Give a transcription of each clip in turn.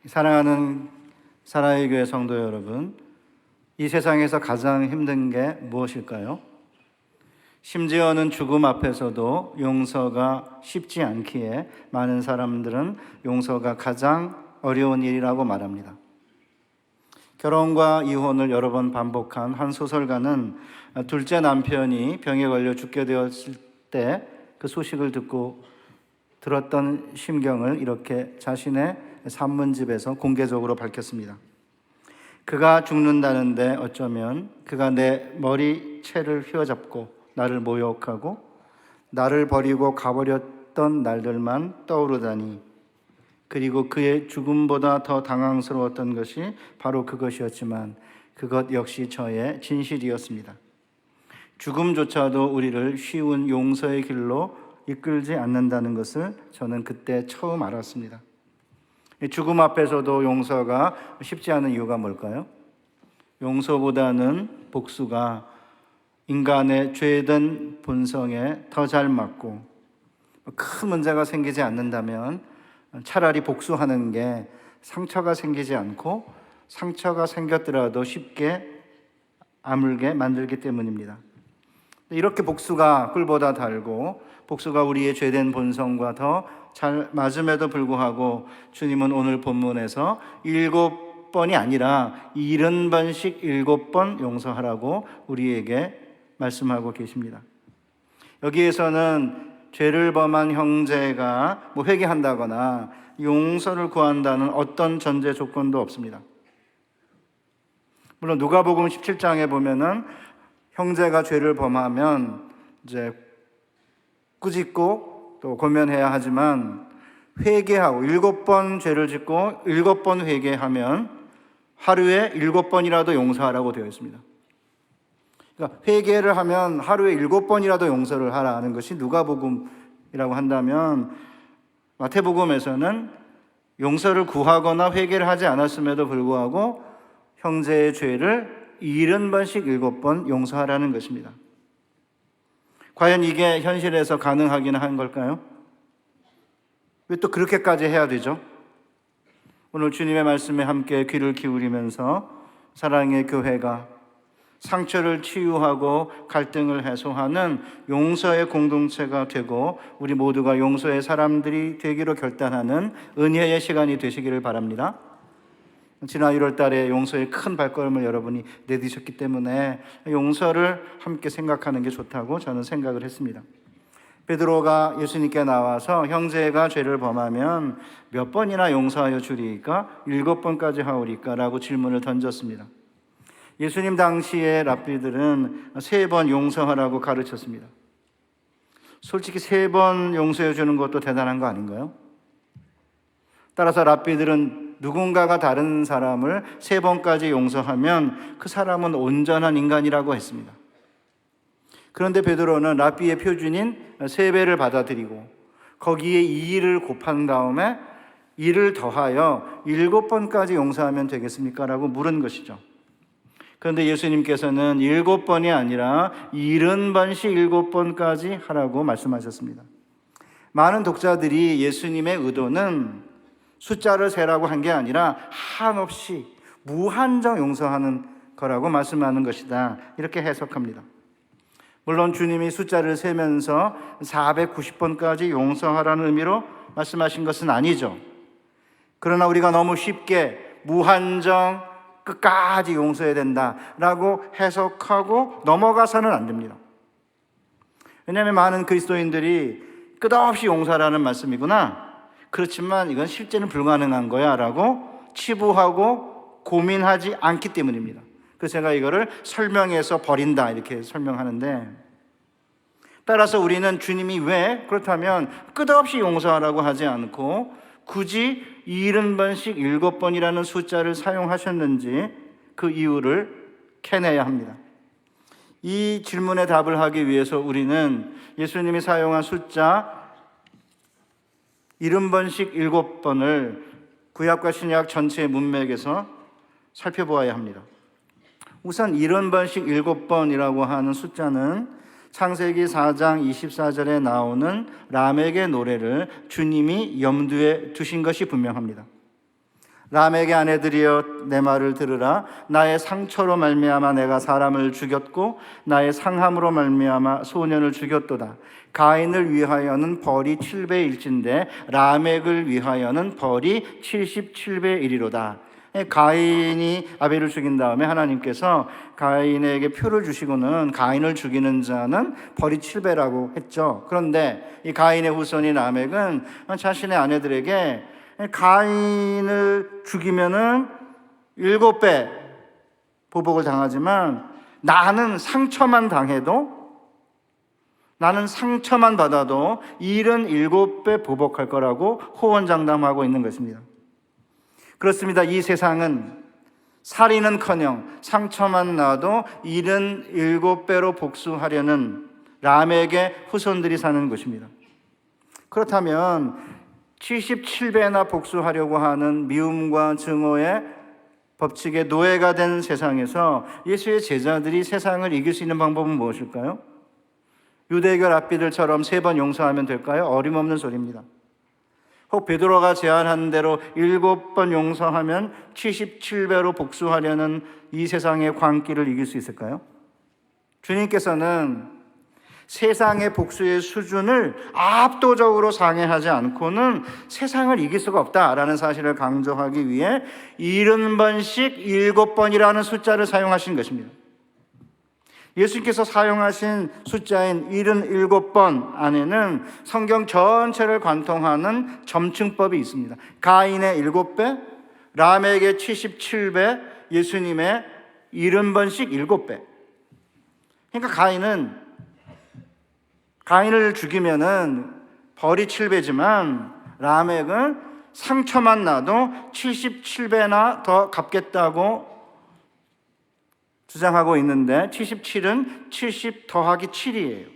사랑하는 사랑의 교회 성도 여러분, 이 세상에서 가장 힘든 게 무엇일까요? 심지어는 죽음 앞에서도 용서가 쉽지 않기에 많은 사람들은 용서가 가장 어려운 일이라고 말합니다. 결혼과 이혼을 여러 번 반복한 한 소설가는 둘째 남편이 병에 걸려 죽게 되었을 때 그 소식을 듣고 들었던 심경을 이렇게 자신의 산문집에서 공개적으로 밝혔습니다. 그가 죽는다는데 어쩌면 그가 내 머리채를 휘어잡고 나를 모욕하고 나를 버리고 가버렸던 날들만 떠오르다니, 그리고 그의 죽음보다 더 당황스러웠던 것이 바로 그것이었지만 그것 역시 저의 진실이었습니다. 죽음조차도 우리를 쉬운 용서의 길로 이끌지 않는다는 것을 저는 그때 처음 알았습니다. 죽음 앞에서도 용서가 쉽지 않은 이유가 뭘까요? 용서보다는 복수가 인간의 죄된 본성에 더 잘 맞고, 큰 문제가 생기지 않는다면 차라리 복수하는 게 상처가 생기지 않고 상처가 생겼더라도 쉽게 아물게 만들기 때문입니다. 이렇게 복수가 꿀보다 달고 복수가 우리의 죄된 본성과 더 잘 맞음에도 불구하고 주님은 오늘 본문에서 7번이 아니라 70번씩 7번 용서하라고 우리에게 말씀하고 계십니다. 여기에서는 죄를 범한 형제가 회개한다거나 용서를 구한다는 어떤 전제 조건도 없습니다. 물론 누가복음 17장에 보면은 형제가 죄를 범하면 이제 꾸짖고 또 권면해야 하지만 회개하고 7번 죄를 짓고 7번 회개하면 하루에 7번이라도 용서하라고 되어 있습니다. 그러니까 회개를 하면 하루에 7번이라도 용서를 하라는 것이 누가복음이라고 한다면, 마태복음에서는 용서를 구하거나 회개를 하지 않았음에도 불구하고 형제의 죄를 70번씩 7번 용서하라는 것입니다. 과연 이게 현실에서 가능하긴 한 걸까요? 왜 또 그렇게까지 해야 되죠? 오늘 주님의 말씀에 함께 귀를 기울이면서 사랑의 교회가 상처를 치유하고 갈등을 해소하는 용서의 공동체가 되고 우리 모두가 용서의 사람들이 되기로 결단하는 은혜의 시간이 되시기를 바랍니다. 지난 1월 달에 용서의 큰 발걸음을 여러분이 내디셨기 때문에 용서를 함께 생각하는 게 좋다고 저는 생각을 했습니다. 베드로가 예수님께 나와서 형제가 죄를 범하면 몇 번이나 용서하여 주리까? 7번까지 하오리까? 라고 질문을 던졌습니다. 예수님 당시의 랍비들은 3번 용서하라고 가르쳤습니다. 솔직히 3번 용서해 주는 것도 대단한 거 아닌가요? 따라서 랍비들은 누군가가 다른 사람을 3번까지 용서하면 그 사람은 온전한 인간이라고 했습니다. 그런데 베드로는 랍비의 표준인 3배를 받아들이고 거기에 2를 곱한 다음에 2를 더하여 7번까지 용서하면 되겠습니까? 라고 물은 것이죠. 그런데 예수님께서는 7번이 아니라 70번씩 7번까지 하라고 말씀하셨습니다. 많은 독자들이 예수님의 의도는 숫자를 세라고 한 게 아니라 한없이 무한정 용서하는 거라고 말씀하는 것이다, 이렇게 해석합니다. 물론 주님이 숫자를 세면서 490번까지 용서하라는 의미로 말씀하신 것은 아니죠. 그러나 우리가 너무 쉽게 무한정 끝까지 용서해야 된다라고 해석하고 넘어가서는 안 됩니다. 왜냐하면 많은 그리스도인들이 끝없이 용서하라는 말씀이구나, 그렇지만 이건 실제는 불가능한 거야 라고 치부하고 고민하지 않기 때문입니다. 그래서 제가 이거를 설명해서 버린다 이렇게 설명하는데, 따라서 우리는 주님이 왜 그렇다면 끝없이 용서하라고 하지 않고 굳이 70번씩 7번이라는 숫자를 사용하셨는지 그 이유를 캐내야 합니다. 이 질문에 답을 하기 위해서 우리는 예수님이 사용한 숫자 70번씩 7번을 구약과 신약 전체의 문맥에서 살펴보아야 합니다. 우선 70번씩 7번이라고 하는 숫자는 창세기 4장 24절에 나오는 라멕의 노래를 주님이 염두에 두신 것이 분명합니다. 람에게 아내들이여 내 말을 들으라. 나의 상처로 말미암아 내가 사람을 죽였고 나의 상함으로 말미암아 소년을 죽였도다. 가인을 위하여는 벌이 7배일진데 라멕을 위하여는 벌이 77배이리로다. 가인이 아벨을 죽인 다음에 하나님께서 가인에게 표를 주시고는 가인을 죽이는 자는 벌이 7배라고 했죠. 그런데 이 가인의 후손인 라멕은 자신의 아내들에게 가인을 죽이면은 7배 보복을 당하지만 나는 상처만 받아도 77배 보복할 거라고 호언장담하고 있는 것입니다. 그렇습니다. 이 세상은 살인은커녕 상처만 나도 77배로 복수하려는 람에게 후손들이 사는 것입니다. 그렇다면 77배나 복수하려고 하는 미움과 증오의 법칙의 노예가 된 세상에서 예수의 제자들이 세상을 이길 수 있는 방법은 무엇일까요? 유대교 랍비들처럼 3번 용서하면 될까요? 어림없는 소리입니다. 혹 베드로가 제안한 대로 7번 용서하면 77배로 복수하려는 이 세상의 광기를 이길 수 있을까요? 주님께서는 세상의 복수의 수준을 압도적으로 상회하지 않고는 세상을 이길 수가 없다라는 사실을 강조하기 위해 70번씩 7번이라는 숫자를 사용하신 것입니다. 예수님께서 사용하신 숫자인 77번 안에는 성경 전체를 관통하는 점층법이 있습니다. 가인의 7배, 람에게 77배, 예수님의 70번씩 7배. 그러니까 가인을 죽이면은 벌이 7배지만 라멕은 상처만 나도 77배나 더 갚겠다고 주장하고 있는데 77은 70 더하기 7이에요.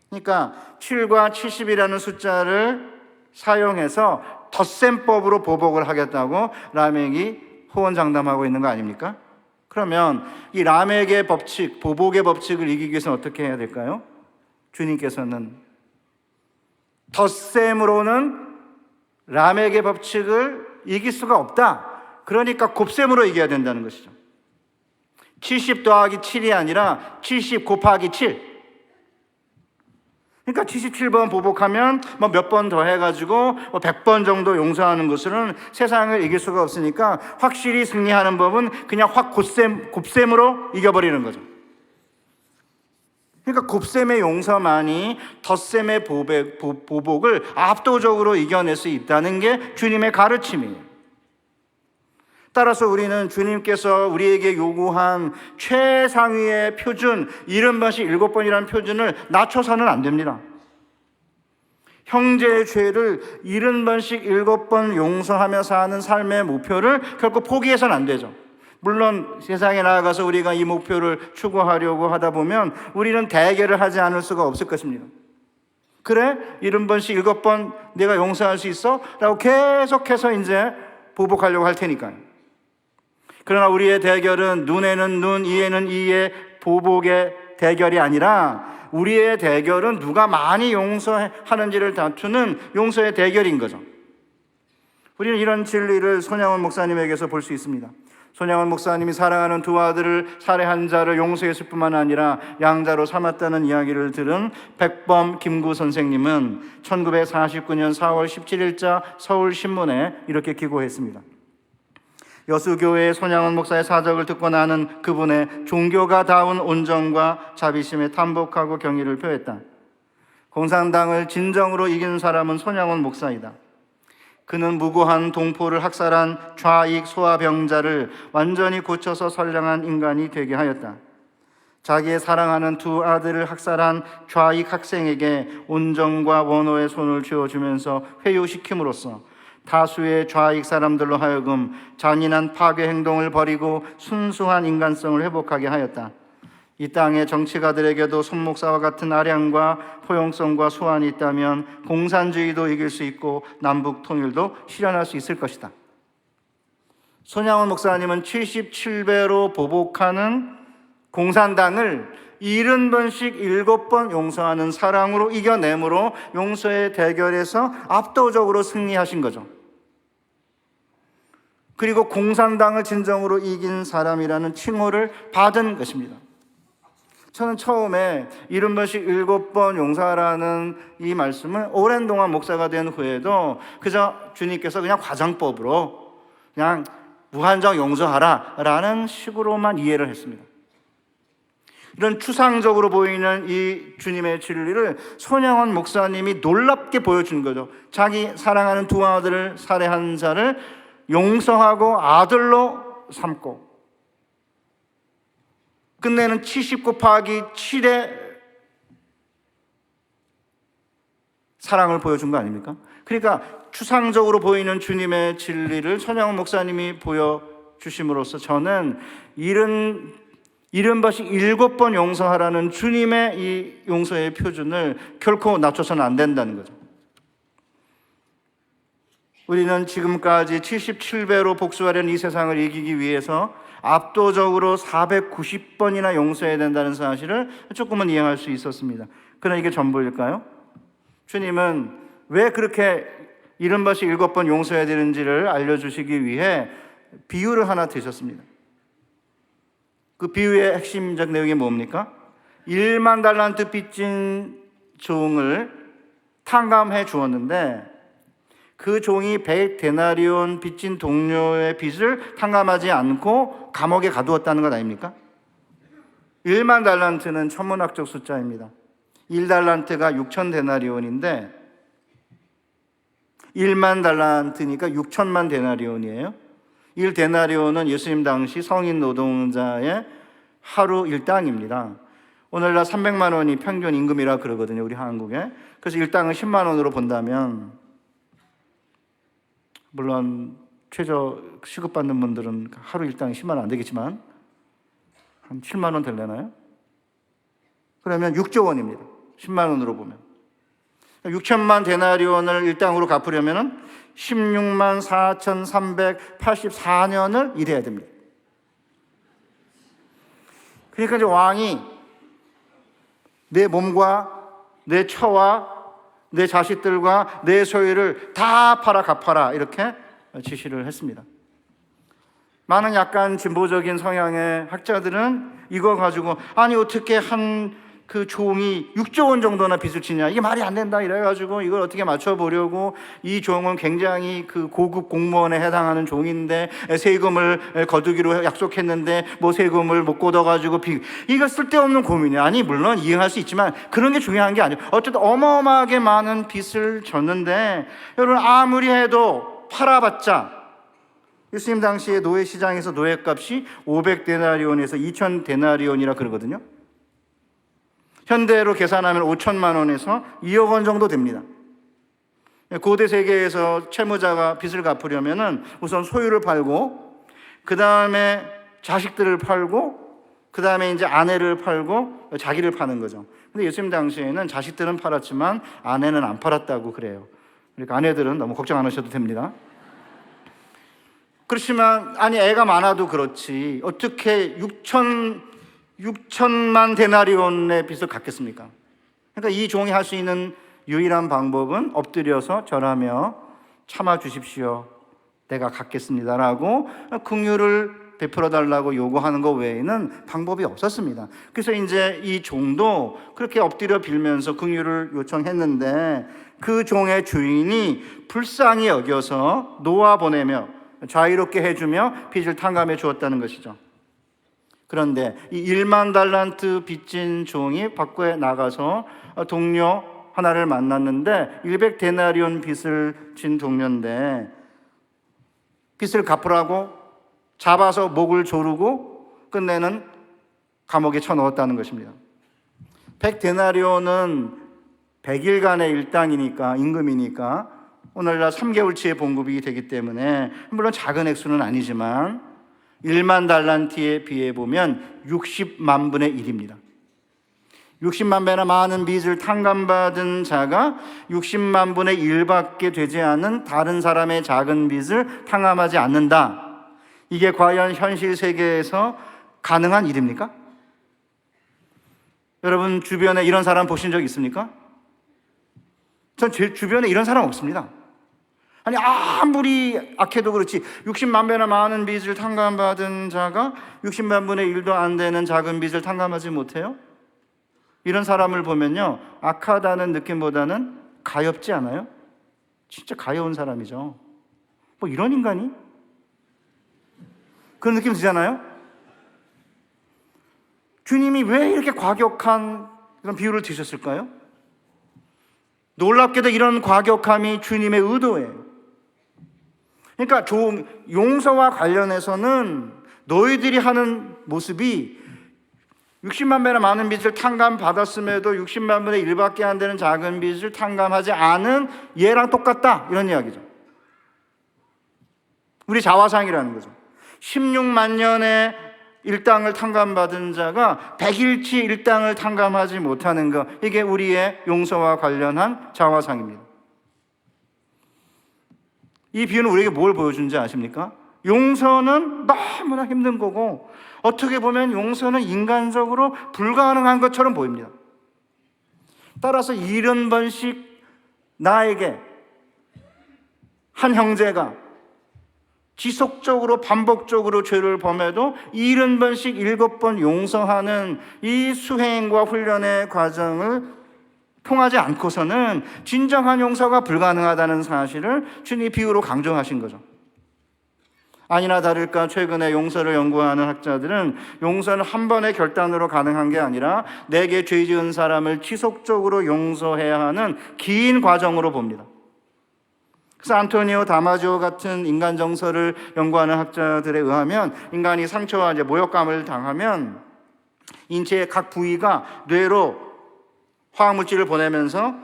그러니까 7과 70이라는 숫자를 사용해서 덧셈법으로 보복을 하겠다고 라멕이 호언장담하고 있는 거 아닙니까? 그러면 이 라멕의 법칙, 보복의 법칙을 이기기 위해서는 어떻게 해야 될까요? 주님께서는 덧셈으로는 라멕의 법칙을 이길 수가 없다. 그러니까 곱셈으로 이겨야 된다는 것이죠. 70 더하기 7이 아니라 70 곱하기 7. 그러니까 77번 보복하면 몇 번 더 해가지고 100번 정도 용서하는 것으로는 세상을 이길 수가 없으니까 확실히 승리하는 법은 그냥 확 곱셈으로 이겨버리는 거죠. 그러니까 곱셈의 용서만이 덧셈의 보복을 압도적으로 이겨낼 수 있다는 게 주님의 가르침이에요. 따라서 우리는 주님께서 우리에게 요구한 최상위의 표준 70번씩 7번이라는 표준을 낮춰서는 안 됩니다. 형제의 죄를 70번씩 7번 용서하며 사는 삶의 목표를 결코 포기해서는 안 되죠. 물론 세상에 나아가서 우리가 이 목표를 추구하려고 하다 보면 우리는 대결을 하지 않을 수가 없을 것입니다. 그래? 70번씩 7번 내가 용서할 수 있어? 라고 계속해서 이제 보복하려고 할 테니까요. 그러나 우리의 대결은 눈에는 눈, 이에는 이의 보복의 대결이 아니라 우리의 대결은 누가 많이 용서하는지를 다투는 용서의 대결인 거죠. 우리는 이런 진리를 손양원 목사님에게서 볼 수 있습니다. 손양원 목사님이 사랑하는 두 아들을 살해한 자를 용서했을 뿐만 아니라 양자로 삼았다는 이야기를 들은 백범 김구 선생님은 1949년 4월 17일자 서울신문에 이렇게 기고했습니다. 여수교회의 손양원 목사의 사적을 듣고 나는 그분의 종교가 다운 온정과 자비심에 탐복하고 경의를 표했다. 공산당을 진정으로 이긴 사람은 손양원 목사이다. 그는 무고한 동포를 학살한 좌익 소아병자를 완전히 고쳐서 선량한 인간이 되게 하였다. 자기의 사랑하는 두 아들을 학살한 좌익 학생에게 온정과 원호의 손을 쥐어주면서 회유시킴으로써 다수의 좌익 사람들로 하여금 잔인한 파괴 행동을 벌이고 순수한 인간성을 회복하게 하였다. 이 땅의 정치가들에게도 손 목사와 같은 아량과 포용성과 수완이 있다면 공산주의도 이길 수 있고 남북 통일도 실현할 수 있을 것이다. 손양원 목사님은 77배로 보복하는 공산당을 70번씩 7번 용서하는 사랑으로 이겨내므로 용서의 대결에서 압도적으로 승리하신 거죠. 그리고 공산당을 진정으로 이긴 사람이라는 칭호를 받은 것입니다. 저는 처음에 70번씩 7번 용서하라는 이 말씀을 오랜 동안 목사가 된 후에도 그저 주님께서 그냥 과장법으로 그냥 무한정 용서하라 라는 식으로만 이해를 했습니다. 이런 추상적으로 보이는 이 주님의 진리를 손양원 목사님이 놀랍게 보여준 거죠. 자기 사랑하는 두 아들을 살해한 자를 용서하고 아들로 삼고 끝내는 70 곱하기 7의 사랑을 보여준 거 아닙니까? 그러니까 추상적으로 보이는 주님의 진리를 손양원 목사님이 보여주심으로써 저는 70번씩 7번 용서하라는 주님의 이 용서의 표준을 결코 낮춰서는 안 된다는 거죠. 우리는 지금까지 77배로 복수하려는 이 세상을 이기기 위해서 압도적으로 490번이나 용서해야 된다는 사실을 조금은 이해할 수 있었습니다. 그러나 이게 전부일까요? 주님은 왜 그렇게 70번씩 7번 용서해야 되는지를 알려주시기 위해 비유를 하나 드셨습니다. 그 비유의 핵심적 내용이 뭡니까? 1만 달란트 빚진 종을 탕감해 주었는데 그 종이 100데나리온 빚진 동료의 빚을 탕감하지 않고 감옥에 가두었다는 것 아닙니까? 1만 달란트는 천문학적 숫자입니다. 1달란트가 6,000데나리온인데 1만 달란트니까 6천만 데나리온이에요. 1데나리온은 예수님 당시 성인 노동자의 하루 일당입니다. 오늘날 300만 원이 평균 임금이라 그러거든요, 우리 한국에. 그래서 일당을 10만 원으로 본다면 물론 최저 시급받는 분들은 하루 일당이 10만 원 안 되겠지만 한 7만 원 될려나요? 그러면 6조 원입니다. 10만 원으로 보면 6천만 데나리온을 일당으로 갚으려면 16만 4,384년을 일해야 됩니다. 그러니까 이제 왕이 내 몸과 내 처와 내 자식들과 내 소유를 다 팔아 갚아라 이렇게 지시를 했습니다. 많은 약간 진보적인 성향의 학자들은 이거 가지고 아니 어떻게 한 그 종이 6조 원 정도나 빚을 지냐, 이게 말이 안 된다 이래가지고 이걸 어떻게 맞춰보려고 이 종은 굉장히 그 고급 공무원에 해당하는 종인데 세금을 거두기로 약속했는데 뭐 세금을 못 걷어가지고 이거 쓸데없는 고민이야. 아니 물론 이해할 수 있지만 그런 게 중요한 게 아니에요. 어쨌든 어마어마하게 많은 빚을 졌는데 여러분 아무리 해도 팔아봤자 예수님 당시에 노예시장에서 노예값이 500데나리온에서 2000데나리온이라 그러거든요. 현대로 계산하면 5천만 원에서 2억 원 정도 됩니다. 고대 세계에서 채무자가 빚을 갚으려면 우선 소유를 팔고 그 다음에 자식들을 팔고 그 다음에 이제 아내를 팔고 자기를 파는 거죠. 근데 예수님 당시에는 자식들은 팔았지만 아내는 안 팔았다고 그래요. 그러니까 아내들은 너무 걱정 안 하셔도 됩니다. 그렇지만 아니 애가 많아도 그렇지 어떻게 6천만 데나리온의 빚을 갚겠습니까? 그러니까 이 종이 할 수 있는 유일한 방법은 엎드려서 절하며 참아 주십시오. 내가 갚겠습니다라고 긍휼을 베풀어 달라고 요구하는 것 외에는 방법이 없었습니다. 그래서 이제 이 종도 그렇게 엎드려 빌면서 긍휼을 요청했는데 그 종의 주인이 불쌍히 여겨서 놓아보내며 자유롭게 해주며 빚을 탕감해 주었다는 것이죠. 그런데 이 1만 달란트 빚진 종이 밖에 나가서 동료 하나를 만났는데 100데나리온 빚을 진 동료인데 빚을 갚으라고 잡아서 목을 조르고 끝내는 감옥에 쳐넣었다는 것입니다. 100데나리온은 100일간의 일당이니까 임금이니까 오늘날 3개월치의 봉급이 되기 때문에 물론 작은 액수는 아니지만 1만 달란트에 비해 보면 60만 분의 1입니다. 60만 배나 많은 빚을 탕감받은 자가 60만 분의 1밖에 되지 않은 다른 사람의 작은 빚을 탕감하지 않는다. 이게 과연 현실 세계에서 가능한 일입니까? 여러분 주변에 이런 사람 보신 적 있습니까? 전 제 주변에 이런 사람 없습니다. 아니 아무리 악해도 그렇지 60만 배나 많은 빚을 탕감받은 자가 60만 분의 1도 안 되는 작은 빚을 탕감하지 못해요? 이런 사람을 보면요, 악하다는 느낌보다는 가엾지 않아요? 진짜 가여운 사람이죠. 뭐 이런 인간이? 그런 느낌 드잖아요? 주님이 왜 이렇게 과격한 그런 비유를 드셨을까요? 놀랍게도 이런 과격함이 주님의 의도예요. 그러니까 용서와 관련해서는 너희들이 하는 모습이 60만 배나 많은 빚을 탕감받았음에도 60만 분의 1밖에 안 되는 작은 빚을 탕감하지 않은 얘랑 똑같다, 이런 이야기죠. 우리 자화상이라는 거죠. 16만 년의 일당을 탕감받은 자가 100일치 일당을 탕감하지 못하는 것, 이게 우리의 용서와 관련한 자화상입니다. 이 비유는 우리에게 뭘 보여주는지 아십니까? 용서는 너무나 힘든 거고, 어떻게 보면 용서는 인간적으로 불가능한 것처럼 보입니다. 따라서 70번씩 나에게 한 형제가 지속적으로 반복적으로 죄를 범해도 70번씩 7번 용서하는 이 수행과 훈련의 과정을 통하지 않고서는 진정한 용서가 불가능하다는 사실을 주님이 비유로 강조하신 거죠. 아니나 다를까 최근에 용서를 연구하는 학자들은 용서는 한 번의 결단으로 가능한 게 아니라 내게 죄 지은 사람을 지속적으로 용서해야 하는 긴 과정으로 봅니다. 그래서 안토니오 다마지오 같은 인간 정서를 연구하는 학자들에 의하면 인간이 상처와 모욕감을 당하면 인체의 각 부위가 뇌로 화학물질을 보내면서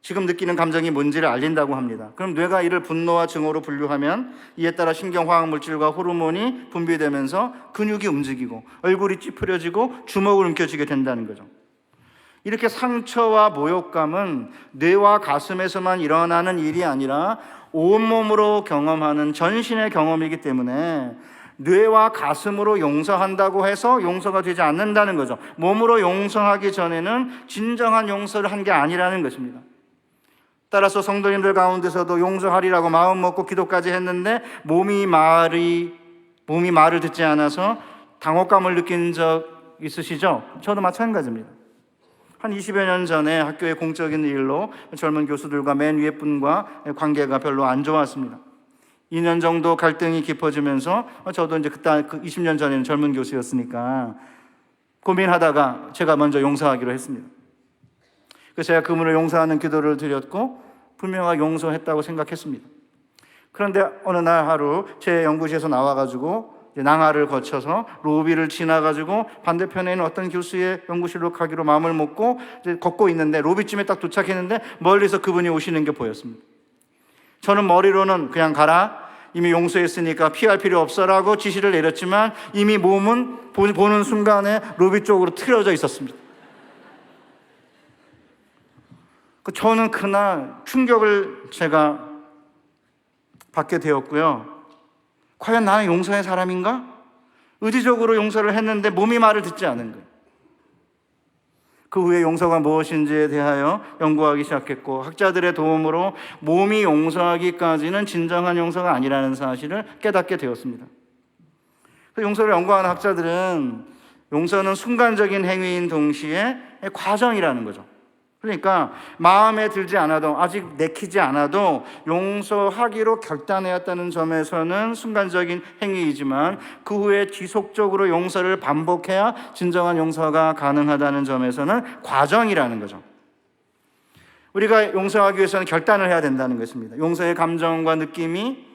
지금 느끼는 감정이 뭔지를 알린다고 합니다. 그럼 뇌가 이를 분노와 증오로 분류하면 이에 따라 신경화학물질과 호르몬이 분비되면서 근육이 움직이고 얼굴이 찌푸려지고 주먹을 움켜쥐게 된다는 거죠. 이렇게 상처와 모욕감은 뇌와 가슴에서만 일어나는 일이 아니라 온몸으로 경험하는 전신의 경험이기 때문에 뇌와 가슴으로 용서한다고 해서 용서가 되지 않는다는 거죠. 몸으로 용서하기 전에는 진정한 용서를 한 게 아니라는 것입니다. 따라서 성도님들 가운데서도 용서하리라고 마음 먹고 기도까지 했는데 몸이 말을 듣지 않아서 당혹감을 느낀 적 있으시죠? 저도 마찬가지입니다. 한 20여 년 전에 학교의 공적인 일로 젊은 교수들과 맨 위에 분과 관계가 별로 안 좋았습니다. 2년 정도 갈등이 깊어지면서 저도 이제 그때 20년 전에는 젊은 교수였으니까 고민하다가 제가 먼저 용서하기로 했습니다. 그래서 제가 그분을 용서하는 기도를 드렸고 분명하게 용서했다고 생각했습니다. 그런데 어느 날 하루 제 연구실에서 나와가지고 낭하를 거쳐서 로비를 지나가지고 반대편에 있는 어떤 교수의 연구실로 가기로 마음을 먹고 이제 걷고 있는데 로비쯤에 딱 도착했는데 멀리서 그분이 오시는 게 보였습니다. 저는 머리로는 그냥 가라, 이미 용서했으니까 피할 필요 없어라고 지시를 내렸지만 이미 몸은 보는 순간에 로비 쪽으로 틀어져 있었습니다. 저는 그날 충격을 제가 받게 되었고요. 과연 나는 용서의 사람인가? 의지적으로 용서를 했는데 몸이 말을 듣지 않은 거예요. 그 후에 용서가 무엇인지에 대하여 연구하기 시작했고 학자들의 도움으로 몸이 용서하기까지는 진정한 용서가 아니라는 사실을 깨닫게 되었습니다. 용서를 연구하는 학자들은 용서는 순간적인 행위인 동시에 과정이라는 거죠. 그러니까 마음에 들지 않아도 아직 내키지 않아도 용서하기로 결단하였다는 점에서는 순간적인 행위이지만 그 후에 지속적으로 용서를 반복해야 진정한 용서가 가능하다는 점에서는 과정이라는 거죠. 우리가 용서하기 위해서는 결단을 해야 된다는 것입니다. 용서의 감정과 느낌이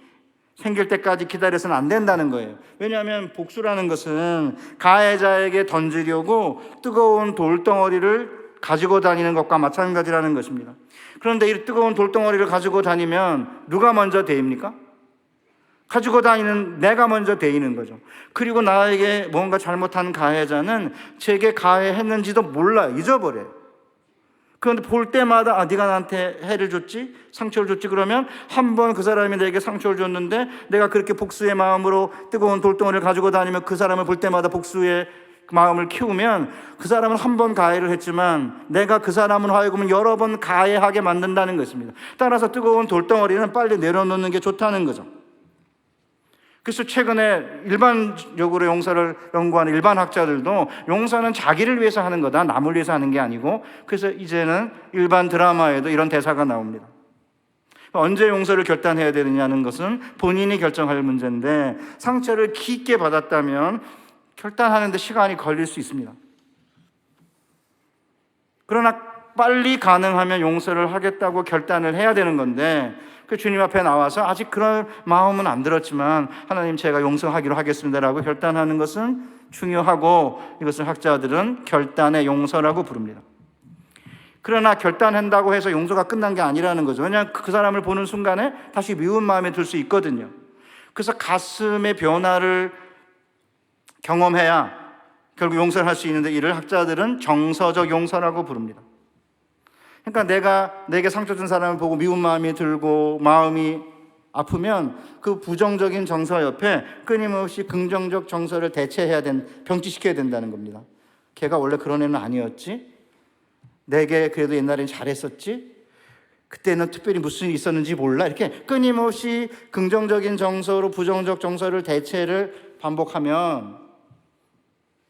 생길 때까지 기다려서는 안 된다는 거예요. 왜냐하면 복수라는 것은 가해자에게 던지려고 뜨거운 돌덩어리를 가지고 다니는 것과 마찬가지라는 것입니다. 그런데 이 뜨거운 돌덩어리를 가지고 다니면 누가 먼저 데입니까? 가지고 다니는 내가 먼저 데이는 거죠. 그리고 나에게 뭔가 잘못한 가해자는 제게 가해했는지도 몰라요. 잊어버려요. 그런데 볼 때마다 네가 나한테 해를 줬지? 상처를 줬지? 그러면 한 번 그 사람이 내게 상처를 줬는데 내가 그렇게 복수의 마음으로 뜨거운 돌덩어리를 가지고 다니면 그 사람을 볼 때마다 복수의 마음을 키우면 그 사람은 한 번 가해를 했지만 내가 그 사람은 하여금은 여러 번 가해하게 만든다는 것입니다. 따라서 뜨거운 돌덩어리는 빨리 내려놓는 게 좋다는 거죠. 그래서 최근에 일반적으로 용서를 연구하는 일반 학자들도 용서는 자기를 위해서 하는 거다, 남을 위해서 하는 게 아니고, 그래서 이제는 일반 드라마에도 이런 대사가 나옵니다. 언제 용서를 결단해야 되느냐는 것은 본인이 결정할 문제인데, 상처를 깊게 받았다면 결단하는 데 시간이 걸릴 수 있습니다. 그러나 빨리 가능하면 용서를 하겠다고 결단을 해야 되는 건데, 그 주님 앞에 나와서 아직 그런 마음은 안 들었지만 하나님, 제가 용서하기로 하겠습니다라고 결단하는 것은 중요하고, 이것을 학자들은 결단의 용서라고 부릅니다. 그러나 결단한다고 해서 용서가 끝난 게 아니라는 거죠. 왜냐하면 그 사람을 보는 순간에 다시 미운 마음에 들 수 있거든요. 그래서 가슴의 변화를 경험해야 결국 용서를 할 수 있는데, 이를 학자들은 정서적 용서라고 부릅니다. 그러니까 내게 상처 준 사람을 보고 미운 마음이 들고 마음이 아프면 그 부정적인 정서 옆에 끊임없이 긍정적 정서를 병치시켜야 된다는 겁니다. 걔가 원래 그런 애는 아니었지? 내게 그래도 옛날엔 잘했었지? 그때는 특별히 무슨 일이 있었는지 몰라? 이렇게 끊임없이 긍정적인 정서로 부정적 정서를 대체를 반복하면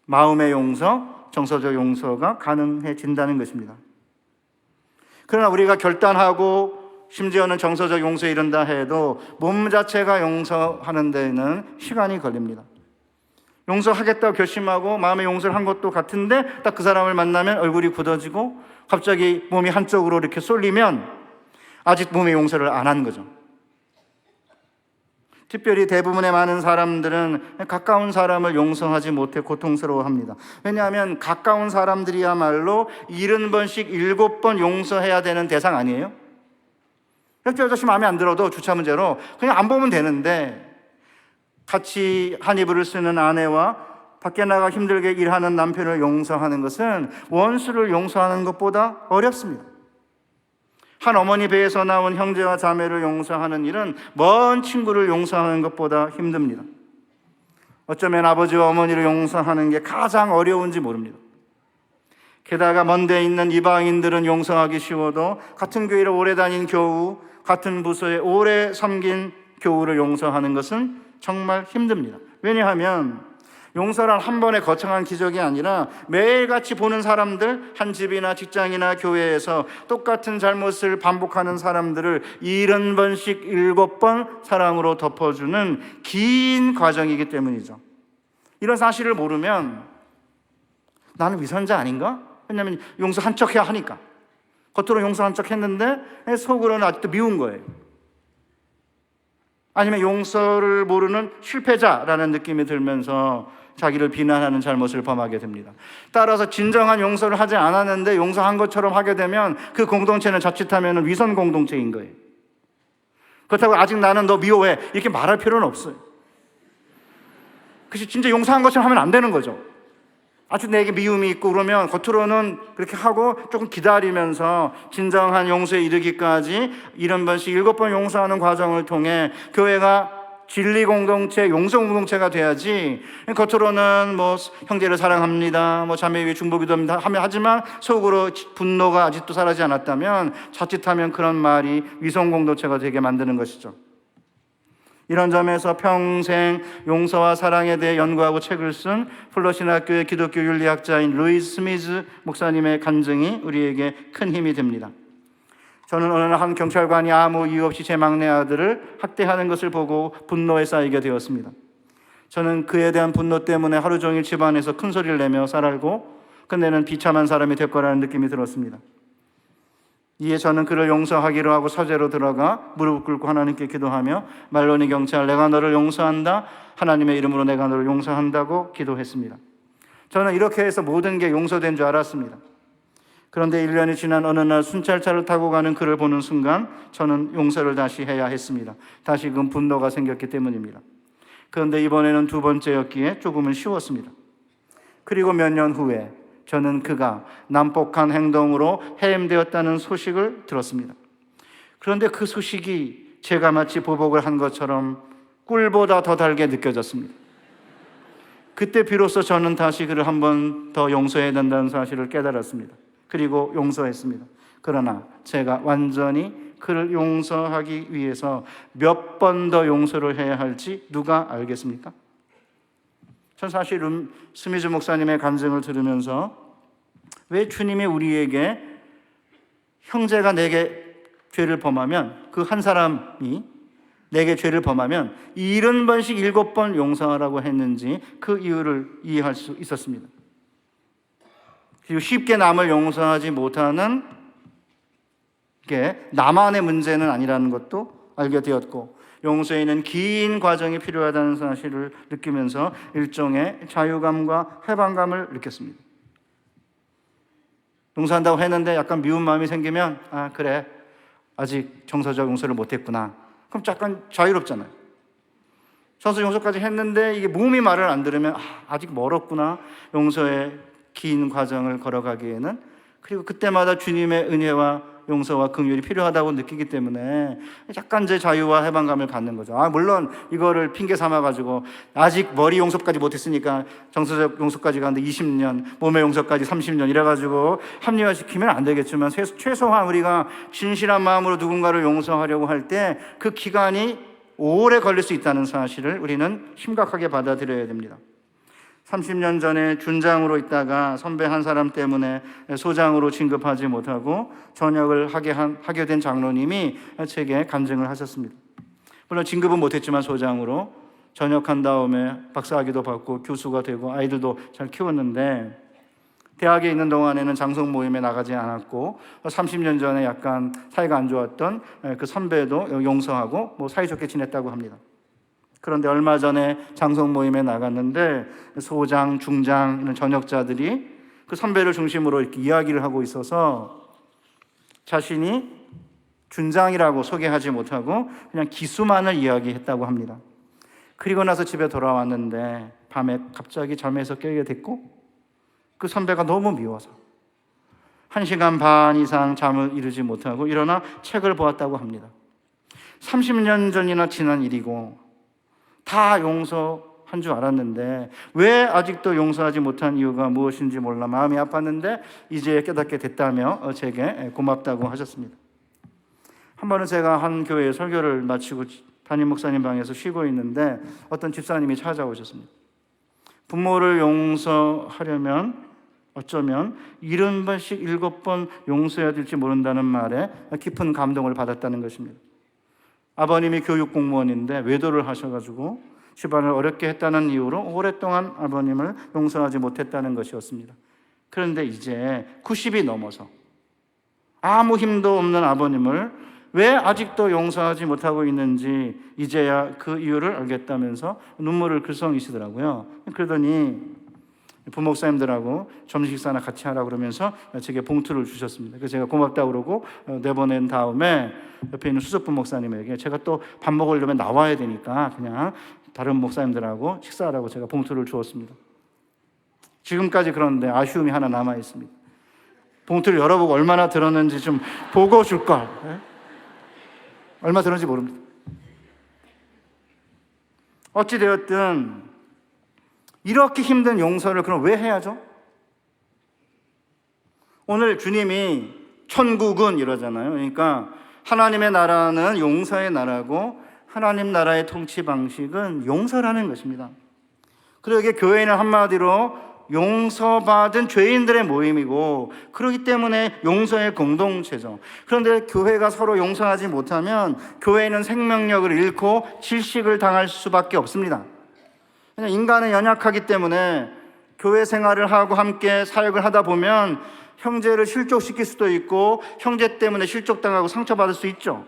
마음의 용서, 정서적 용서가 가능해진다는 것입니다. 그러나 우리가 결단하고 심지어는 정서적 용서에 이른다 해도 몸 자체가 용서하는 데는 시간이 걸립니다. 용서하겠다고 결심하고 마음의 용서를 한 것도 같은데, 딱 그 사람을 만나면 얼굴이 굳어지고 갑자기 몸이 한쪽으로 이렇게 쏠리면 아직 몸의 용서를 안 한 거죠. 특별히 대부분의 많은 사람들은 가까운 사람을 용서하지 못해 고통스러워합니다. 왜냐하면 가까운 사람들이야말로 70번씩 7번 용서해야 되는 대상 아니에요? 옆집 아저씨 마음에 안 들어도 주차 문제로 그냥 안 보면 되는데, 같이 한 이불을 쓰는 아내와 밖에 나가 힘들게 일하는 남편을 용서하는 것은 원수를 용서하는 것보다 어렵습니다. 한 어머니 배에서 나온 형제와 자매를 용서하는 일은 먼 친구를 용서하는 것보다 힘듭니다. 어쩌면 아버지와 어머니를 용서하는 게 가장 어려운지 모릅니다. 게다가 먼 데 있는 이방인들은 용서하기 쉬워도 같은 교회를 오래 다닌 교우, 같은 부서에 오래 섬긴 교우를 용서하는 것은 정말 힘듭니다. 왜냐하면 용서란 한 번의 거창한 기적이 아니라 매일같이 보는 사람들, 한 집이나 직장이나 교회에서 똑같은 잘못을 반복하는 사람들을 70번씩 7번 사랑으로 덮어주는 긴 과정이기 때문이죠. 이런 사실을 모르면 나는 위선자 아닌가? 왜냐하면 용서한 척 해야 하니까. 겉으로 용서한 척 했는데 속으로는 아직도 미운 거예요. 아니면 용서를 모르는 실패자라는 느낌이 들면서 자기를 비난하는 잘못을 범하게 됩니다. 따라서 진정한 용서를 하지 않았는데 용서한 것처럼 하게 되면 그 공동체는 자칫하면 위선 공동체인 거예요. 그렇다고 아직 나는 너 미워해 이렇게 말할 필요는 없어요. 그래서 진짜 용서한 것처럼 하면 안 되는 거죠. 아주 내게 미움이 있고 그러면 겉으로는 그렇게 하고 조금 기다리면서 진정한 용서에 이르기까지 70번씩 7번 용서하는 과정을 통해 교회가 진리 공동체, 용서 공동체가 돼야지, 겉으로는 뭐 형제를 사랑합니다, 뭐 자매 위에 중보기도합니다 하지만 속으로 분노가 아직도 사라지지 않았다면 자칫하면 그런 말이 위선 공동체가 되게 만드는 것이죠. 이런 점에서 평생 용서와 사랑에 대해 연구하고 책을 쓴 플러신학교의 기독교 윤리학자인 루이스 스미즈 목사님의 간증이 우리에게 큰 힘이 됩니다. 저는 어느 날 한 경찰관이 아무 이유 없이 제 막내 아들을 학대하는 것을 보고 분노에 쌓이게 되었습니다. 저는 그에 대한 분노 때문에 하루 종일 집안에서 큰 소리를 내며 살고 끝내는 비참한 사람이 될 거라는 느낌이 들었습니다. 이에 저는 그를 용서하기로 하고 서재로 들어가 무릎 꿇고 하나님께 기도하며 말로니 경찰, 내가 너를 용서한다. 하나님의 이름으로 내가 너를 용서한다고 기도했습니다. 저는 이렇게 해서 모든 게 용서된 줄 알았습니다. 그런데 1년이 지난 어느 날 순찰차를 타고 가는 그를 보는 순간 저는 용서를 다시 해야 했습니다. 다시금 분노가 생겼기 때문입니다. 그런데 이번에는 두 번째였기에 조금은 쉬웠습니다. 그리고 몇 년 후에 저는 그가 난폭한 행동으로 해임되었다는 소식을 들었습니다. 그런데 그 소식이 제가 마치 보복을 한 것처럼 꿀보다 더 달게 느껴졌습니다. 그때 비로소 저는 다시 그를 한 번 더 용서해야 된다는 사실을 깨달았습니다. 그리고 용서했습니다. 그러나 제가 완전히 그를 용서하기 위해서 몇 번 더 용서를 해야 할지 누가 알겠습니까? 전 사실 스미즈 목사님의 간증을 들으면서 왜 주님이 우리에게 형제가 내게 죄를 범하면, 그 한 사람이 내게 죄를 범하면 70번씩 7번 용서하라고 했는지 그 이유를 이해할 수 있었습니다. 그리고 쉽게 남을 용서하지 못하는 게 나만의 문제는 아니라는 것도 알게 되었고, 용서에는 긴 과정이 필요하다는 사실을 느끼면서 일종의 자유감과 해방감을 느꼈습니다. 용서한다고 했는데 약간 미운 마음이 생기면, 아 그래, 아직 정서적 용서를 못했구나. 그럼 약간 자유롭잖아요. 정서 용서까지 했는데 이게 몸이 말을 안 들으면 아직 멀었구나. 용서의 긴 과정을 걸어가기에는. 그리고 그때마다 주님의 은혜와 용서와 긍휼이 필요하다고 느끼기 때문에 약간 제 자유와 해방감을 갖는 거죠. 물론 이거를 핑계 삼아가지고 아직 머리 용서까지 못했으니까 정서적 용서까지 가는데 20년, 몸의 용서까지 30년 이래가지고 합리화시키면 안 되겠지만, 최소한 우리가 진실한 마음으로 누군가를 용서하려고 할 때 그 기간이 오래 걸릴 수 있다는 사실을 우리는 심각하게 받아들여야 됩니다. 30년 전에 준장으로 있다가 선배 한 사람 때문에 소장으로 진급하지 못하고 전역을 하게 된 장로님이 제게 간증을 하셨습니다. 물론 진급은 못했지만 소장으로 전역한 다음에 박사학위도 받고 교수가 되고 아이들도 잘 키웠는데, 대학에 있는 동안에는 장성 모임에 나가지 않았고 30년 전에 약간 사이가 안 좋았던 그 선배도 용서하고 사이좋게 지냈다고 합니다. 그런데 얼마 전에 장성 모임에 나갔는데 소장, 중장 이런 전역자들이 그 선배를 중심으로 이렇게 이야기를 하고 있어서 자신이 준장이라고 소개하지 못하고 그냥 기수만을 이야기했다고 합니다. 그리고 나서 집에 돌아왔는데 밤에 갑자기 잠에서 깨게 됐고, 그 선배가 너무 미워서 1시간 반 이상 잠을 이루지 못하고 일어나 책을 보았다고 합니다. 30년 전이나 지난 일이고 다 용서한 줄 알았는데 왜 아직도 용서하지 못한 이유가 무엇인지 몰라 마음이 아팠는데 이제 깨닫게 됐다며 제게 고맙다고 하셨습니다. 한 번은 제가 한 교회에 설교를 마치고 담임 목사님 방에서 쉬고 있는데 어떤 집사님이 찾아오셨습니다. 부모를 용서하려면 어쩌면 70번씩 7번 용서해야 될지 모른다는 말에 깊은 감동을 받았다는 것입니다. 아버님이 교육 공무원인데 외도를 하셔가지고 집안을 어렵게 했다는 이유로 오랫동안 아버님을 용서하지 못했다는 것이었습니다. 그런데 이제 90이 넘어서 아무 힘도 없는 아버님을 왜 아직도 용서하지 못하고 있는지 이제야 그 이유를 알겠다면서 눈물을 글썽이시더라고요. 그러더니 부목사님들하고 점심 식사나 같이 하라고 그러면서 제게 봉투를 주셨습니다. 그래서 제가 고맙다고 그러고 내보낸 다음에 옆에 있는 수석 부목사님에게 제가 또 밥 먹으려면 나와야 되니까 그냥 다른 목사님들하고 식사하라고 제가 봉투를 주었습니다. 지금까지 그런데 아쉬움이 하나 남아 있습니다. 봉투를 열어보고 얼마나 들었는지 좀 보고 줄걸. 얼마 들었는지 모릅니다. 어찌되었든 이렇게 힘든 용서를 그럼 왜 해야죠? 오늘 주님이 천국은 이러잖아요. 그러니까 하나님의 나라는 용서의 나라고 하나님 나라의 통치 방식은 용서라는 것입니다. 그러기에 교회는 한마디로 용서받은 죄인들의 모임이고, 그렇기 때문에 용서의 공동체죠. 그런데 교회가 서로 용서하지 못하면 교회는 생명력을 잃고 질식을 당할 수밖에 없습니다. 그냥 인간은 연약하기 때문에 교회 생활을 하고 함께 사역을 하다 보면 형제를 실족시킬 수도 있고 형제 때문에 실족당하고 상처받을 수 있죠.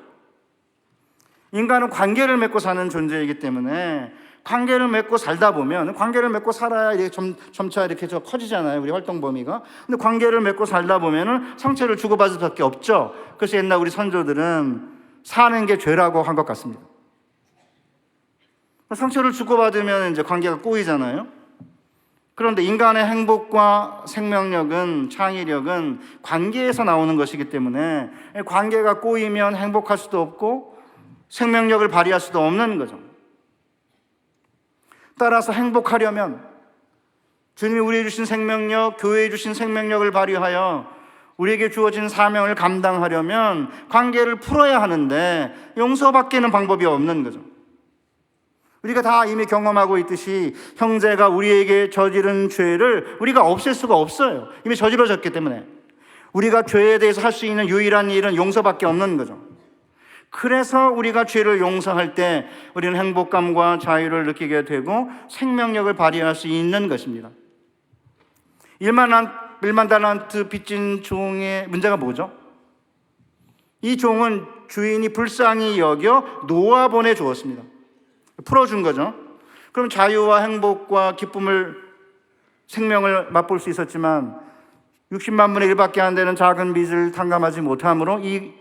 인간은 관계를 맺고 사는 존재이기 때문에 관계를 맺고 살다 보면, 관계를 맺고 살아야 이렇게 점차 이렇게 커지잖아요, 우리 활동 범위가. 근데 관계를 맺고 살다 보면은 상처를 주고받을 수밖에 없죠. 그래서 옛날 우리 선조들은 사는 게 죄라고 한 것 같습니다. 상처를 주고받으면 이제 관계가 꼬이잖아요. 그런데 인간의 행복과 생명력은, 창의력은 관계에서 나오는 것이기 때문에 관계가 꼬이면 행복할 수도 없고 생명력을 발휘할 수도 없는 거죠. 따라서 행복하려면, 주님이 우리에게 주신 생명력, 교회에 주신 생명력을 발휘하여 우리에게 주어진 사명을 감당하려면 관계를 풀어야 하는데 용서밖에는 방법이 없는 거죠. 우리가 다 이미 경험하고 있듯이 형제가 우리에게 저지른 죄를 우리가 없앨 수가 없어요. 이미 저질러졌기 때문에. 우리가 죄에 대해서 할 수 있는 유일한 일은 용서밖에 없는 거죠. 그래서 우리가 죄를 용서할 때 우리는 행복감과 자유를 느끼게 되고 생명력을 발휘할 수 있는 것입니다. 1만 달란트 빚진 종의 문제가 뭐죠? 이 종은 주인이 불쌍히 여겨 놓아보내 주었습니다. 풀어준 거죠. 그럼 자유와 행복과 기쁨을, 생명을 맛볼 수 있었지만 60만 분의 1밖에 안 되는 작은 빚을 탕감하지 못함으로 이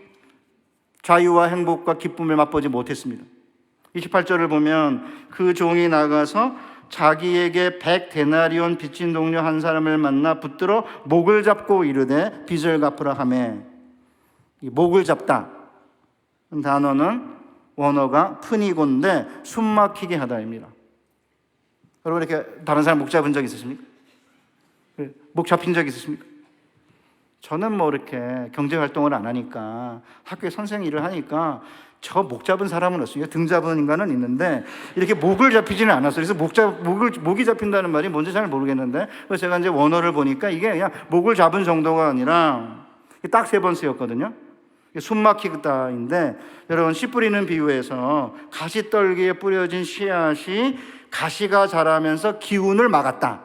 자유와 행복과 기쁨을 맛보지 못했습니다. 28절을 보면 그 종이 나가서 자기에게 100데나리온 빚진 동료 한 사람을 만나 붙들어 목을 잡고 이르되 빚을 갚으라 하매, 이 목을 잡다 단어는 원어가 푸니곤데 숨막히게 하다입니다. 여러분 이렇게 다른 사람 목 잡은 적 있으십니까? 목 잡힌 적 있으십니까? 저는 뭐 이렇게 경제활동을 안 하니까 학교에 선생 일을 하니까 저 목 잡은 사람은 없어요. 등 잡은 인간은 있는데 이렇게 목을 잡히지는 않았어요. 그래서 목이 잡힌다는 말이 뭔지 잘 모르겠는데, 그래서 제가 이제 원어를 보니까 이게 그냥 목을 잡은 정도가 아니라 딱 3번 쓰였거든요. 숨막히다인데, 여러분 씨 뿌리는 비유에서 가시떨기에 뿌려진 씨앗이 가시가 자라면서 기운을 막았다.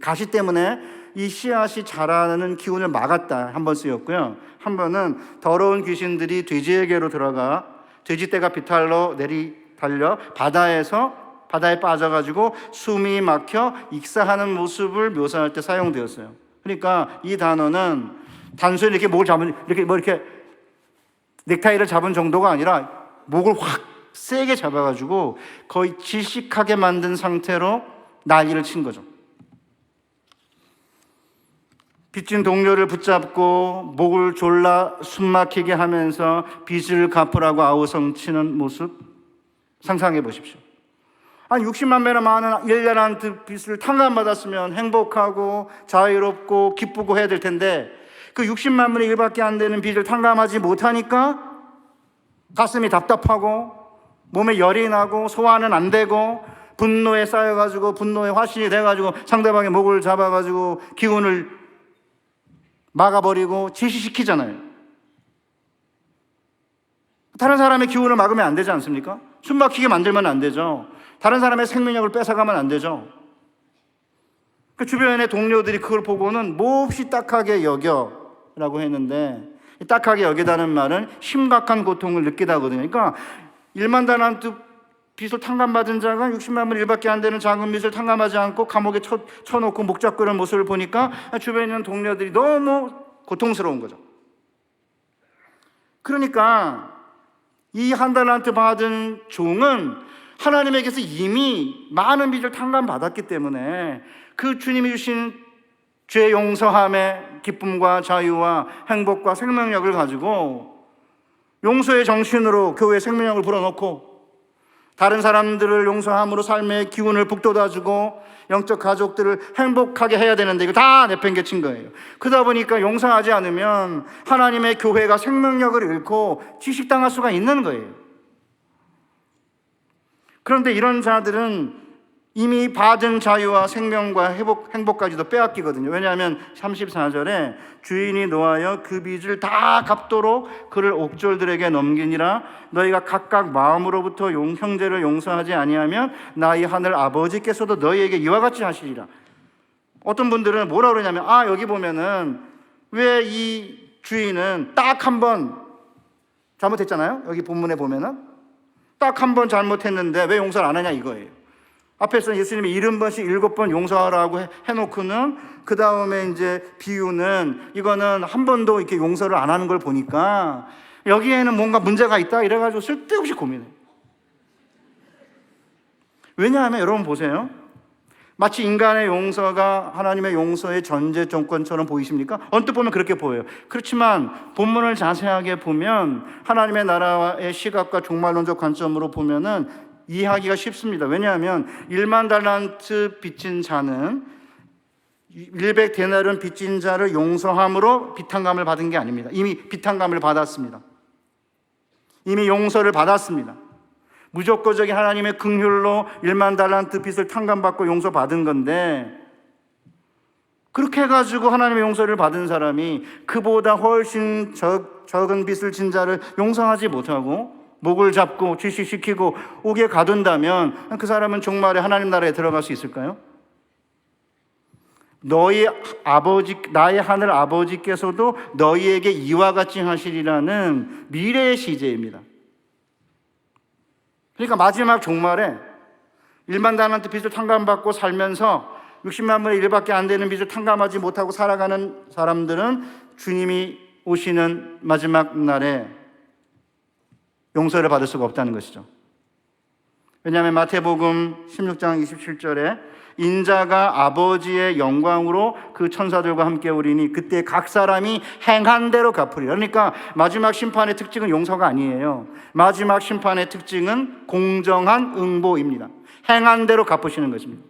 가시 때문에 이 씨앗이 자라는 기운을 막았다 한 번 쓰였고요. 한 번은 더러운 귀신들이 돼지에게로 들어가 돼지떼가 비탈로 달려 바다에 빠져가지고 숨이 막혀 익사하는 모습을 묘사할 때 사용되었어요. 그러니까 이 단어는 단순히 이렇게 목을 잡은, 이렇게 넥타이를 잡은 정도가 아니라 목을 확 세게 잡아가지고 거의 질식하게 만든 상태로 난리를 친 거죠. 빚진 동료를 붙잡고 목을 졸라 숨막히게 하면서 빚을 갚으라고 아우성치는 모습 상상해 보십시오. 아니 60만 배나 많은 1년한 빚을 탕감받았으면 행복하고 자유롭고 기쁘고 해야 될 텐데 그 60만 분의 1밖에 안 되는 빚을 탕감하지 못하니까 가슴이 답답하고 몸에 열이 나고 소화는 안 되고 분노에 쌓여가지고 분노에 화신이 돼가지고 상대방의 목을 잡아가지고 기운을 막아버리고 질식시키잖아요. 다른 사람의 기운을 막으면 안 되지 않습니까? 숨 막히게 만들면 안 되죠. 다른 사람의 생명력을 뺏어가면 안 되죠. 그 주변의 동료들이 그걸 보고는 몹시 딱하게 여겨라고 했는데, 딱하게 여기다는 말은 심각한 고통을 느끼다거든요. 그러니까 1만 달란트 빚을 탕감받은 자가 60만 분 1밖에 안 되는 작은 빚을 탕감하지 않고 감옥에 쳐놓고 목 잡고 그런 모습을 보니까 주변에 있는 동료들이 너무 고통스러운 거죠. 그러니까 이 한 달란트 받은 종은 하나님에게서 이미 많은 빚을 탕감받았기 때문에 그 주님이 주신 죄 용서함의 기쁨과 자유와 행복과 생명력을 가지고 용서의 정신으로 교회에 생명력을 불어넣고 다른 사람들을 용서함으로 삶의 기운을 북돋아주고 영적 가족들을 행복하게 해야 되는데 이거 다 내팽개친 거예요. 그러다 보니까 용서하지 않으면 하나님의 교회가 생명력을 잃고 질식당할 수가 있는 거예요. 그런데 이런 자들은 이미 받은 자유와 생명과 행복까지도 빼앗기거든요. 왜냐하면 34절에 주인이 노하여 그 빚을 다 갚도록 그를 옥졸들에게 넘기니라. 너희가 각각 마음으로부터 형제를 용서하지 아니하면 나의 하늘 아버지께서도 너희에게 이와 같이 하시리라. 어떤 분들은 뭐라 그러냐면 여기 보면은 왜 이 주인은 딱 한 번 잘못했잖아요. 여기 본문에 보면은 딱 한 번 잘못했는데 왜 용서를 안 하냐 이거예요. 앞에서 예수님이 70번씩 7번 용서하라고 해놓고는 그 다음에 이제 비유는 이거는 한 번도 이렇게 용서를 안 하는 걸 보니까 여기에는 뭔가 문제가 있다 이래가지고 쓸데없이 고민해요. 왜냐하면 여러분 보세요. 마치 인간의 용서가 하나님의 용서의 전제 조건처럼 보이십니까? 언뜻 보면 그렇게 보여요. 그렇지만 본문을 자세하게 보면 하나님의 나라의 시각과 종말론적 관점으로 보면은 이해하기가 쉽습니다. 왜냐하면 1만 달란트 빚진 자는 100데나리온 빚진 자를 용서함으로 비탄감을 받은 게 아닙니다. 이미 비탄감을 받았습니다. 이미 용서를 받았습니다. 무조건적인 하나님의 긍휼로 1만 달란트 빚을 탕감받고 용서받은 건데, 그렇게 해가지고 하나님의 용서를 받은 사람이 그보다 훨씬 적은 빚을 진 자를 용서하지 못하고 목을 잡고 질식시키고 옥에 가둔다면 그 사람은 종말에 하나님 나라에 들어갈 수 있을까요? 너희 아버지, 나의 하늘 아버지께서도 너희에게 이와 같이 하시리라는 미래의 시제입니다. 그러니까 마지막 종말에 1만 달란트 빚을 탕감받고 살면서 60만 분의 1밖에 안 되는 빚을 탕감하지 못하고 살아가는 사람들은 주님이 오시는 마지막 날에 용서를 받을 수가 없다는 것이죠. 왜냐하면 마태복음 16장 27절에 인자가 아버지의 영광으로 그 천사들과 함께 오리니 그때 각 사람이 행한 대로 갚으리라. 그러니까 마지막 심판의 특징은 용서가 아니에요. 마지막 심판의 특징은 공정한 응보입니다. 행한 대로 갚으시는 것입니다.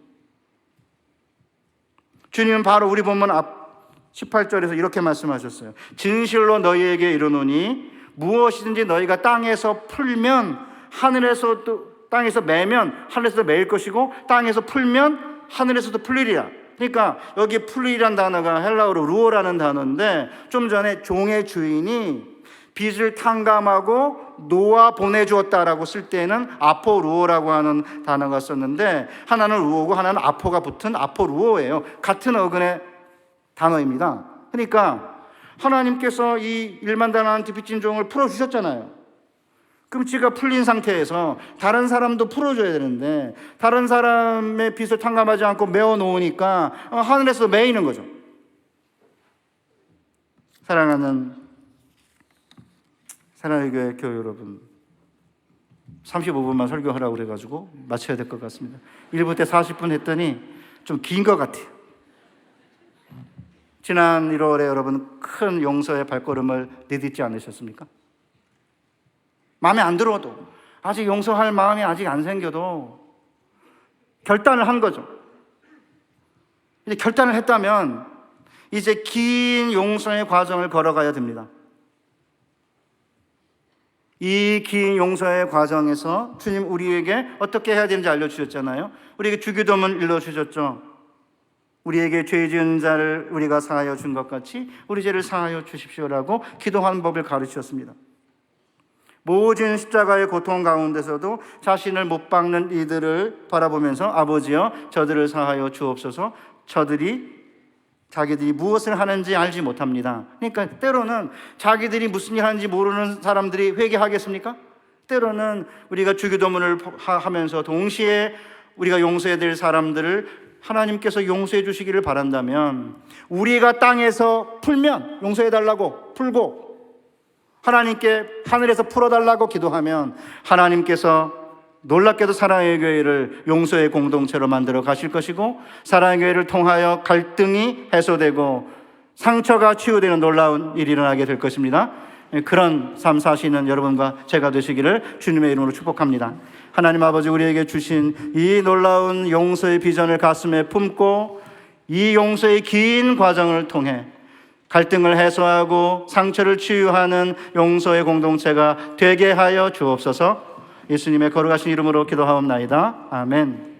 주님은 바로 우리 본문 앞 18절에서 이렇게 말씀하셨어요. 진실로 너희에게 이르노니 무엇이든지 너희가 땅에서 풀면 하늘에서도, 땅에서 매면 하늘에서도 매일 것이고 땅에서 풀면 하늘에서도 풀리리라. 그러니까 여기 풀리라는 단어가 헬라어로 루오라는 단어인데, 좀 전에 종의 주인이 빚을 탕감하고 놓아 보내주었다라고 쓸 때는 아포루오라고 하는 단어가 썼는데, 하나는 루오고 하나는 아포가 붙은 아포루오예요. 같은 어근의 단어입니다. 그러니까 하나님께서 이 1만 달란트 빚진 종을 풀어주셨잖아요. 그럼 지가 풀린 상태에서 다른 사람도 풀어줘야 되는데, 다른 사람의 빚을 탕감하지 않고 메워놓으니까 하늘에서 매이는 거죠. 사랑하는 사랑의 교회 교회 여러분, 35분만 설교하라고 그래가지고 마쳐야 될 것 같습니다. 1부 때 40분 했더니 좀 긴 것 같아요. 지난 1월에 여러분 큰 용서의 발걸음을 내딛지 않으셨습니까? 마음에 안 들어도, 아직 용서할 마음이 아직 안 생겨도 결단을 한 거죠. 이제 결단을 했다면 이제 긴 용서의 과정을 걸어가야 됩니다. 이 긴 용서의 과정에서 주님 우리에게 어떻게 해야 되는지 알려주셨잖아요. 우리에게 주기도문 일러주셨죠. 우리에게 죄 지은 자를 우리가 사하여 준 것 같이 우리 죄를 사하여 주십시오라고 기도하는 법을 가르치셨습니다. 모진 십자가의 고통 가운데서도 자신을 못 박는 이들을 바라보면서 아버지여 저들을 사하여 주옵소서, 자기들이 무엇을 하는지 알지 못합니다. 그러니까 때로는 자기들이 무슨 일 하는지 모르는 사람들이 회개하겠습니까? 때로는 우리가 주기도문을 하면서 동시에 우리가 용서해야 될 사람들을 하나님께서 용서해 주시기를 바란다면, 우리가 땅에서 풀면 용서해달라고 풀고 하나님께 하늘에서 풀어달라고 기도하면 하나님께서 놀랍게도 사랑의 교회를 용서의 공동체로 만들어 가실 것이고, 사랑의 교회를 통하여 갈등이 해소되고 상처가 치유되는 놀라운 일이 일어나게 될 것입니다. 그런 삶 사시는 여러분과 제가 되시기를 주님의 이름으로 축복합니다. 하나님 아버지, 우리에게 주신 이 놀라운 용서의 비전을 가슴에 품고 이 용서의 긴 과정을 통해 갈등을 해소하고 상처를 치유하는 용서의 공동체가 되게 하여 주옵소서. 예수님의 거룩하신 이름으로 기도하옵나이다. 아멘.